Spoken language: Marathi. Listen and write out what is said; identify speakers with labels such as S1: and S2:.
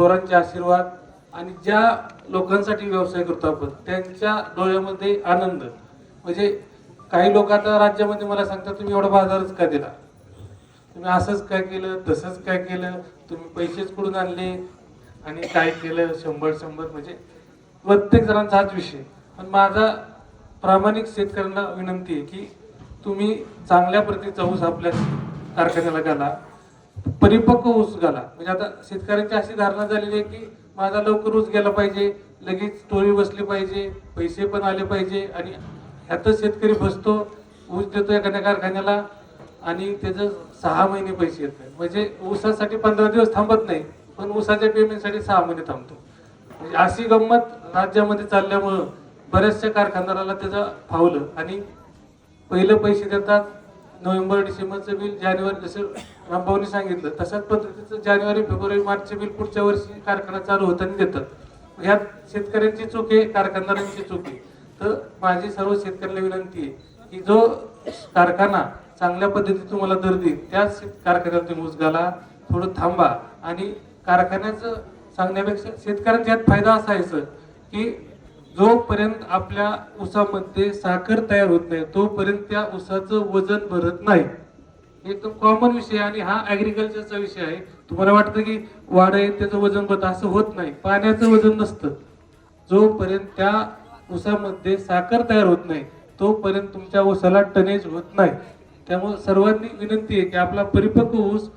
S1: थोरांचे आशीर्वाद आणि ज्या लोकांसाठी व्यवसाय करतो आपण त्यांच्या डोळ्यामध्ये आनंद. म्हणजे काही लोक आता राज्यामध्ये मला सांगतात तुम्ही एवढा बाजारच का दिला, तुम्ही असंच काय केलं, तसंच काय केलं, तुम्ही पैसेच कुठून आणले आणि काय केलं, 100 म्हणजे प्रत्येक जणांचा हाच विषय. पण माझा प्रामाणिक शेतकऱ्यांना विनंती आहे की तुम्ही चांगल्या प्रतीचा ऊस आपल्या कारखान्याला घाला, परिपक्व ऊस घाला. म्हणजे आता शेतकऱ्यांची अशी धारणा झालेली आहे की माझा लवकर ऊस गेला पाहिजे, लगेच टोळी बसली पाहिजे, पैसे पण आले पाहिजे आणि ह्यातच शेतकरी फसतो. ऊस देतो एखाद्या कारखान्याला आणि त्याचं 6 महिने पैसे येत नाही. म्हणजे ऊसासाठी 15 दिवस थांबत नाही, पण ऊसाच्या पेमेंटसाठी 6 महिने थांबतो. म्हणजे अशी गंमत राज्यामध्ये चालल्यामुळं बऱ्याचशा कारखानदाराला त्याचं फावलं आणि पहिलं पैसे देतात नोव्हेंबर डिसेंबरचं बिल, जानेवारी जसं रामभाऊनी सांगितलं तशाच पद्धतीचं जानेवारी फेब्रुवारी मार्चचे बिल पुढच्या वर्षी कारखाना चालू होताना देतात. ह्यात शेतकऱ्यांची चूक आहे, कारखानदारांची चूक आहे. तर माझी सर्व शेतकऱ्याला विनंती आहे की जो कारखाना चांगल्या पद्धतीने तुम्हाला दर देईल त्याच कारखान्यात तुम्ही ऊस घाला, थोडं थांबा. आणि कारखान्याचं सांगण्यापेक्षा शेतकऱ्यांचा यात फायदा असायचं की जोपर्यंत आपल्या ऊसामध्ये साखर तयार होत नाही तोपर्यंत त्या ऊसाचं वजन भरत नाही. एकदम कॉमन विषय आणि हा ऍग्रिकल्चरचा विषय आहे. तुम्हाला वाटतं की वाढ आहे त्याचं वजन भरत, असं होत नाही. पाण्याचं वजन नसतं. जोपर्यंत त्या ऊसामध्ये साखर तयार होत नाही तोपर्यंत तुमच्या ऊसाला टनेज होत नाही. त्यामुळे सर्वांनी विनंती आहे की आपला परिपक्व ऊस